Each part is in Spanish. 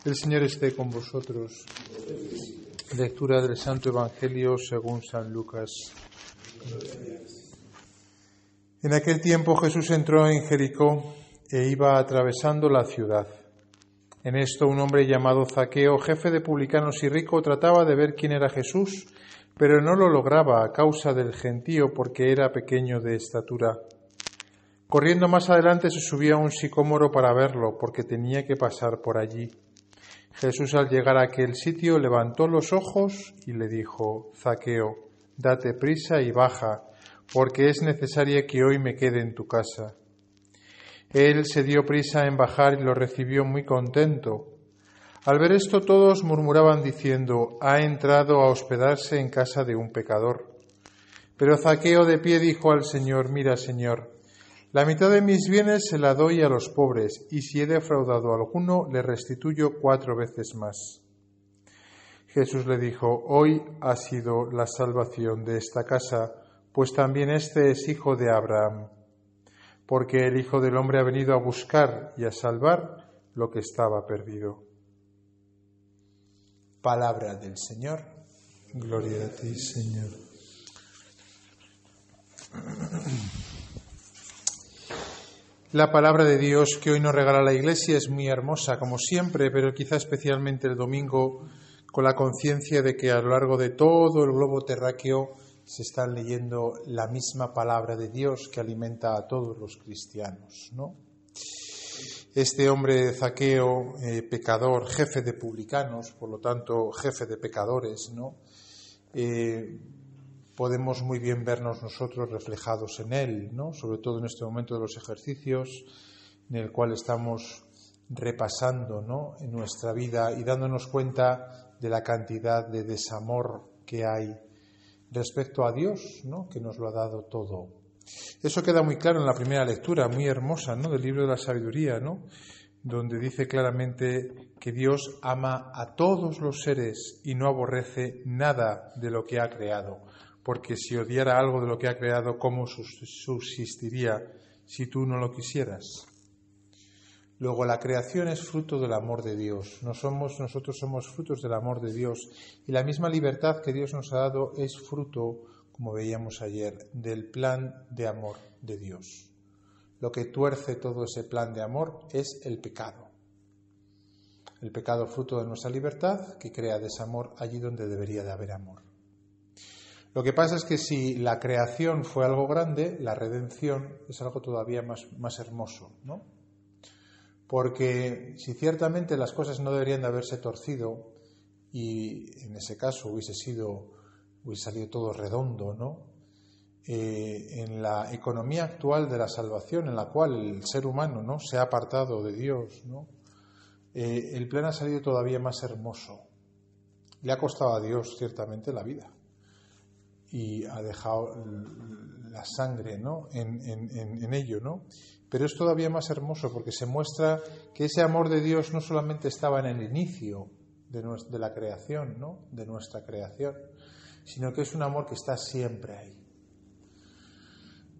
El Señor esté con vosotros. Lectura del Santo Evangelio según San Lucas. En aquel tiempo Jesús entró en Jericó e iba atravesando la ciudad. En esto un hombre llamado Zaqueo, jefe de publicanos y rico, trataba de ver quién era Jesús, pero no lo lograba a causa del gentío porque era pequeño de estatura. Corriendo más adelante se subió a un sicómoro para verlo, porque tenía que pasar por allí. Jesús, al llegar a aquel sitio, levantó los ojos y le dijo: Zaqueo, date prisa y baja, porque es necesario que hoy me quede en tu casa. Él se dio prisa en bajar y lo recibió muy contento. Al ver esto, todos murmuraban diciendo: ha entrado a hospedarse en casa de un pecador. Pero Zaqueo de pie dijo al Señor: mira, Señor, la mitad de mis bienes se la doy a los pobres, y si he defraudado a alguno, le restituyo 4 veces más. Jesús le dijo: hoy ha sido la salvación de esta casa, pues también este es hijo de Abraham, porque el Hijo del Hombre ha venido a buscar y a salvar lo que estaba perdido. Palabra del Señor. Gloria a ti, Señor. La palabra de Dios que hoy nos regala la Iglesia es muy hermosa, como siempre, pero quizá especialmente el domingo, con la conciencia de que a lo largo de todo el globo terráqueo se está leyendo la misma palabra de Dios que alimenta a todos los cristianos, ¿no? Este hombre Zaqueo, pecador, jefe de publicanos, por lo tanto jefe de pecadores, ¿no? Podemos muy bien vernos nosotros reflejados en él, ¿no? Sobre todo en este momento de los ejercicios en el cual estamos repasando, ¿no?, en nuestra vida y dándonos cuenta de la cantidad de desamor que hay respecto a Dios, ¿no?, que nos lo ha dado todo. Eso queda muy claro en la primera lectura, muy hermosa, ¿no?, del libro de la sabiduría, ¿no?, donde dice claramente que Dios ama a todos los seres y no aborrece nada de lo que ha creado. Porque si odiara algo de lo que ha creado, ¿cómo subsistiría si tú no lo quisieras? Luego, la creación es fruto del amor de Dios. Nosotros somos frutos del amor de Dios. Y la misma libertad que Dios nos ha dado es fruto, como veíamos ayer, del plan de amor de Dios. Lo que tuerce todo ese plan de amor es el pecado. El pecado fruto de nuestra libertad, que crea desamor allí donde debería de haber amor. Lo que pasa es que si la creación fue algo grande, la redención es algo todavía más hermoso, ¿no? Porque si ciertamente las cosas no deberían de haberse torcido y en ese caso hubiese salido todo redondo, ¿no? En la economía actual de la salvación, en la cual el ser humano, ¿no?, se ha apartado de Dios, ¿no?, el plan ha salido todavía más hermoso. Le ha costado a Dios ciertamente la vida. Y ha dejado la sangre, ¿no?, en ello, ¿no? Pero es todavía más hermoso porque se muestra que ese amor de Dios no solamente estaba en el inicio de la creación, ¿no?, de nuestra creación, sino que es un amor que está siempre ahí.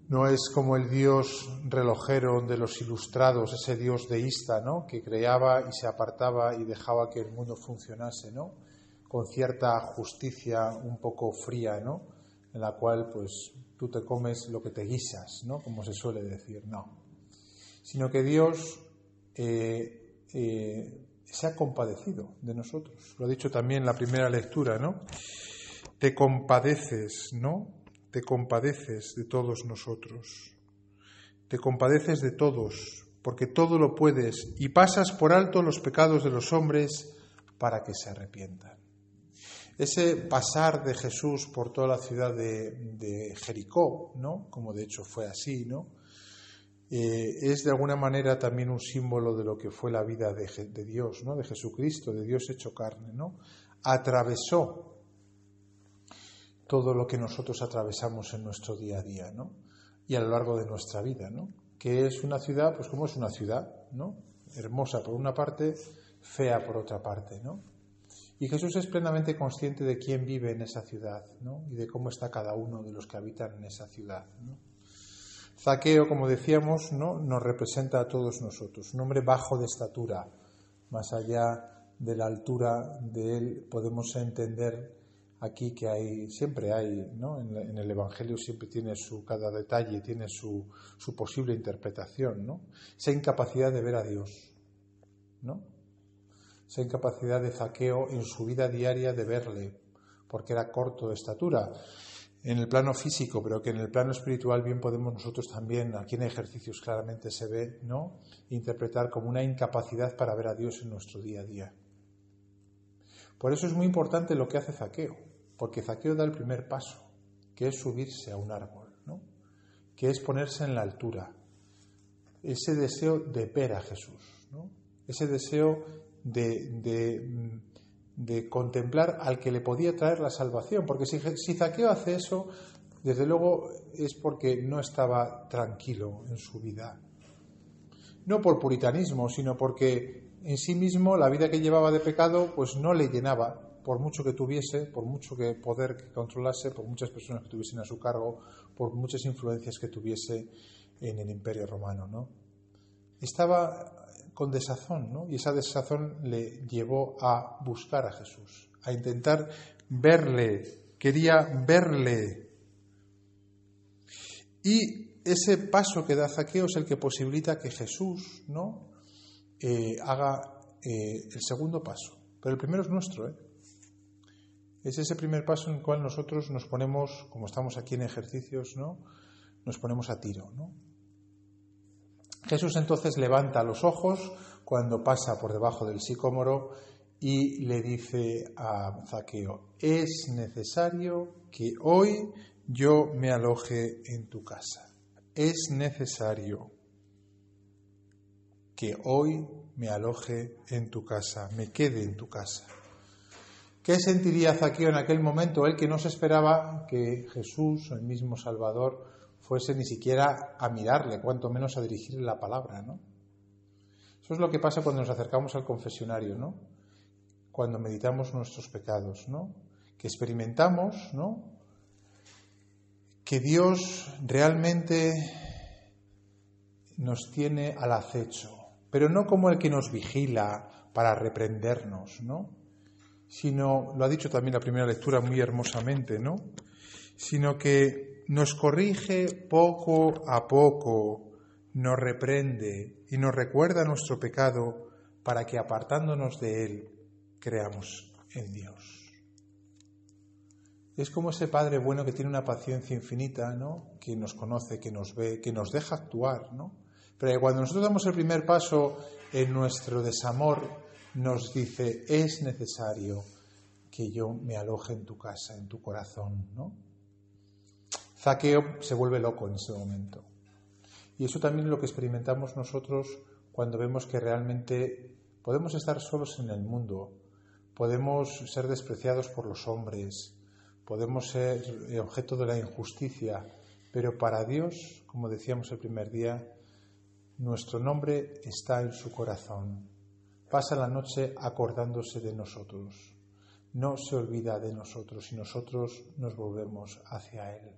No es como el Dios relojero de los ilustrados, ese Dios deísta, ¿no?, que creaba y se apartaba y dejaba que el mundo funcionase, ¿no?, con cierta justicia un poco fría, ¿no?, en la cual pues tú te comes lo que te guisas, ¿no?, como se suele decir. No, sino que Dios se ha compadecido de nosotros. Lo ha dicho también en la primera lectura, ¿no? Te compadeces, ¿no? Te compadeces de todos nosotros. Te compadeces de todos, porque todo lo puedes y pasas por alto los pecados de los hombres para que se arrepientan. Ese pasar de Jesús por toda la ciudad de Jericó, ¿no?, como de hecho fue así, ¿no?, es de alguna manera también un símbolo de lo que fue la vida de Dios, ¿no?, de Jesucristo, de Dios hecho carne, ¿no? Atravesó todo lo que nosotros atravesamos en nuestro día a día, ¿no?, y a lo largo de nuestra vida, ¿no?, que es una ciudad, pues como es una ciudad, ¿no?, hermosa por una parte, fea por otra parte, ¿no? Y Jesús es plenamente consciente de quién vive en esa ciudad, ¿no?, y de cómo está cada uno de los que habitan en esa ciudad, ¿no? Zaqueo, como decíamos, ¿no?, nos representa a todos nosotros, un hombre bajo de estatura, más allá de la altura de Él, podemos entender aquí que siempre hay, ¿no? En el Evangelio siempre tiene cada detalle tiene su posible interpretación, ¿no? Esa incapacidad de ver a Dios, ¿no? Esa incapacidad de Zaqueo en su vida diaria de verle, porque era corto de estatura en el plano físico, pero que en el plano espiritual bien podemos nosotros también, aquí en ejercicios claramente se ve, ¿no?, interpretar como una incapacidad para ver a Dios en nuestro día a día. Por eso es muy importante lo que hace Zaqueo, porque Zaqueo da el primer paso, que es subirse a un árbol, ¿no?, que es ponerse en la altura, ese deseo de ver a Jesús, ¿no?, ese deseo de contemplar al que le podía traer la salvación, porque si Zaqueo hace eso, desde luego es porque no estaba tranquilo en su vida. No por puritanismo, sino porque en sí mismo la vida que llevaba de pecado pues no le llenaba, por mucho que tuviese, por mucho que poder que controlase, por muchas personas que tuviesen a su cargo, por muchas influencias que tuviese en el Imperio Romano, ¿no? Estaba con desazón, ¿no? Y esa desazón le llevó a buscar a Jesús, a intentar verle, quería verle. Y ese paso que da Zaqueo es el que posibilita que Jesús, ¿no?, haga el segundo paso. Pero el primero es nuestro, ¿eh? Es ese primer paso en el cual nosotros nos ponemos, como estamos aquí en ejercicios, ¿no?, nos ponemos a tiro, ¿no? Jesús entonces levanta los ojos cuando pasa por debajo del sicómoro y le dice a Zaqueo: es necesario que hoy yo me aloje en tu casa. Es necesario que hoy me aloje en tu casa, me quede en tu casa. ¿Qué sentiría Zaqueo en aquel momento? Él que no se esperaba que Jesús, el mismo Salvador, fuese ni siquiera a mirarle, cuanto menos a dirigirle la palabra, ¿no? Eso es lo que pasa cuando nos acercamos al confesionario, ¿no?, cuando meditamos nuestros pecados, ¿no?, que experimentamos, ¿no?, que Dios realmente nos tiene al acecho, pero no como el que nos vigila para reprendernos, ¿no?, sino, lo ha dicho también la primera lectura muy hermosamente, ¿no?, sino que nos corrige poco a poco, nos reprende y nos recuerda nuestro pecado para que, apartándonos de él, creamos en Dios. Es como ese Padre bueno que tiene una paciencia infinita, ¿no?, que nos conoce, que nos ve, que nos deja actuar, ¿no?, pero cuando nosotros damos el primer paso en nuestro desamor, nos dice: es necesario que yo me aloje en tu casa, en tu corazón, ¿no? Zaqueo se vuelve loco en ese momento. Y eso también es lo que experimentamos nosotros cuando vemos que realmente podemos estar solos en el mundo, podemos ser despreciados por los hombres, podemos ser objeto de la injusticia, pero para Dios, como decíamos el primer día, nuestro nombre está en su corazón. Pasa la noche acordándose de nosotros. No se olvida de nosotros y nosotros nos volvemos hacia Él.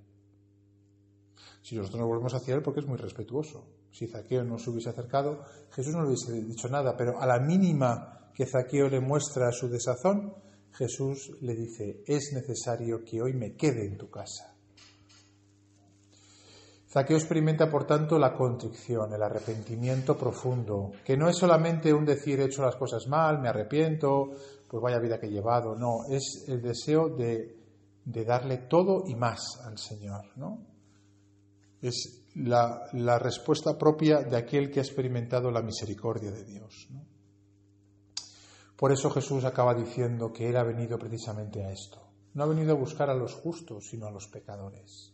Si nosotros nos volvemos hacia Él, porque es muy respetuoso. Si Zaqueo no se hubiese acercado, Jesús no le hubiese dicho nada, pero a la mínima que Zaqueo le muestra su desazón, Jesús le dice: es necesario que hoy me quede en tu casa. Zaqueo experimenta, por tanto, la contrición, el arrepentimiento profundo, que no es solamente un decir: he hecho las cosas mal, me arrepiento, pues vaya vida que he llevado. No, es el deseo de darle todo y más al Señor, ¿no? Es la respuesta propia de aquel que ha experimentado la misericordia de Dios, ¿no? Por eso Jesús acaba diciendo que Él ha venido precisamente a esto. No ha venido a buscar a los justos, sino a los pecadores.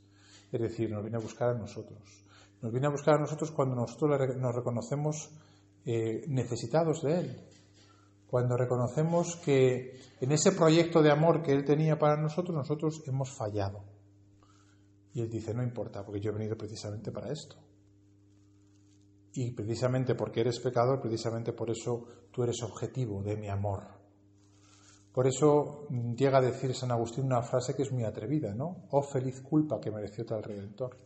Es decir, nos viene a buscar a nosotros. Nos viene a buscar a nosotros cuando nosotros nos reconocemos necesitados de Él. Cuando reconocemos que en ese proyecto de amor que Él tenía para nosotros, nosotros hemos fallado. Y Él dice: no importa, porque yo he venido precisamente para esto. Y precisamente porque eres pecador, precisamente por eso tú eres objetivo de mi amor. Por eso llega a decir San Agustín una frase que es muy atrevida, ¿no? Oh feliz culpa que mereció tal Redentor.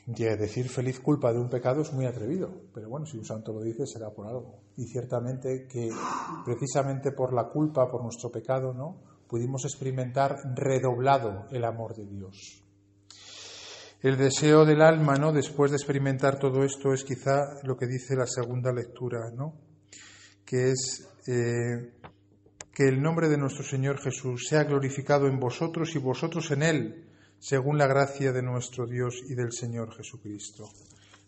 decir feliz culpa de un pecado es muy atrevido, pero bueno, si un santo lo dice será por algo. Y ciertamente que precisamente por la culpa, por nuestro pecado, ¿no?, pudimos experimentar redoblado el amor de Dios. El deseo del alma, ¿no?, después de experimentar todo esto, es quizá lo que dice la segunda lectura, ¿no?, que es que el nombre de nuestro Señor Jesús sea glorificado en vosotros y vosotros en Él, según la gracia de nuestro Dios y del Señor Jesucristo.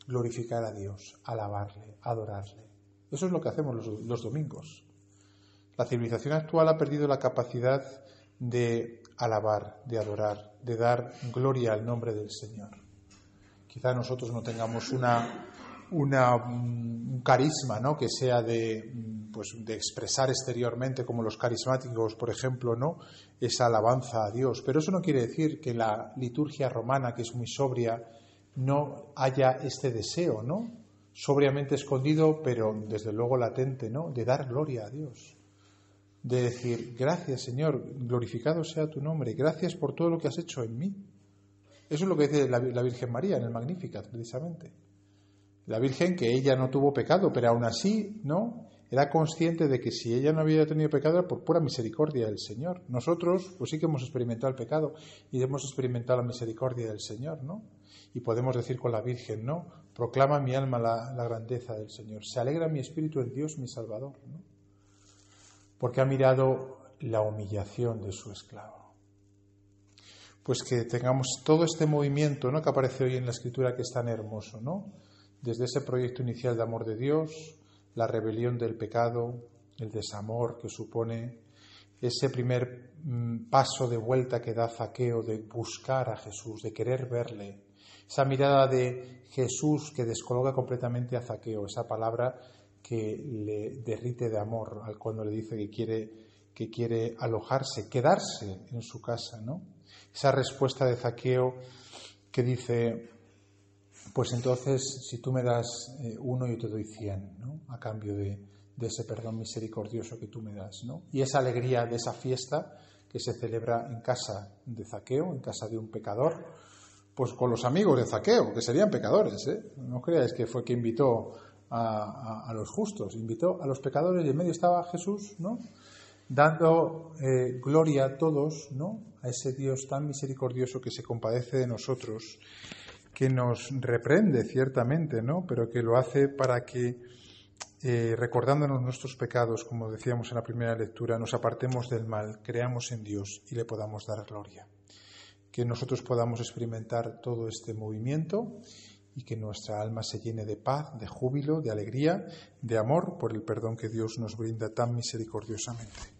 Glorificar a Dios, alabarle, adorarle. Eso es lo que hacemos los domingos. La civilización actual ha perdido la capacidad de alabar, de adorar, de dar gloria al nombre del Señor. Quizá nosotros no tengamos un carisma, ¿no?, que sea de expresar exteriormente, como los carismáticos, por ejemplo, ¿no?, esa alabanza a Dios. Pero eso no quiere decir que la liturgia romana, que es muy sobria, no haya este deseo, ¿no?, sobriamente escondido, pero desde luego latente, ¿no?, de dar gloria a Dios. De decir, gracias Señor, glorificado sea tu nombre, gracias por todo lo que has hecho en mí. Eso es lo que dice la Virgen María en el Magnificat, precisamente. La Virgen, que ella no tuvo pecado, pero aún así, ¿no?, era consciente de que si ella no había tenido pecado era por pura misericordia del Señor. Nosotros, pues sí que hemos experimentado el pecado y hemos experimentado la misericordia del Señor, ¿no? Y podemos decir con la Virgen, ¿no?, proclama mi alma la grandeza del Señor. Se alegra mi espíritu en Dios, mi Salvador, ¿no?, porque ha mirado la humillación de su esclavo. Pues que tengamos todo este movimiento, ¿no?, que aparece hoy en la Escritura, que es tan hermoso, ¿no?, desde ese proyecto inicial de amor de Dios, la rebelión del pecado, el desamor que supone ese primer paso de vuelta que da Zaqueo de buscar a Jesús, de querer verle, esa mirada de Jesús que descoloca completamente a Zaqueo, esa palabra que le derrite de amor al cuando le dice que quiere alojarse, quedarse en su casa, ¿no? Esa respuesta de Zaqueo que dice, pues entonces si tú me das 1 yo te doy 100, ¿no?, a cambio de ese perdón misericordioso que tú me das, ¿no? Y esa alegría de esa fiesta que se celebra en casa de Zaqueo, en casa de un pecador, pues con los amigos de Zaqueo, que serían pecadores, ¿eh? No creáis que fue quien invitó a los justos, invitó a los pecadores y en medio estaba Jesús, ¿no?, dando gloria a todos, ¿no?, a ese Dios tan misericordioso que se compadece de nosotros, que nos reprende ciertamente, ¿no?, pero que lo hace para que, recordándonos nuestros pecados, como decíamos en la primera lectura, nos apartemos del mal, creamos en Dios y le podamos dar gloria. Que nosotros podamos experimentar todo este movimiento y que nuestra alma se llene de paz, de júbilo, de alegría, de amor por el perdón que Dios nos brinda tan misericordiosamente.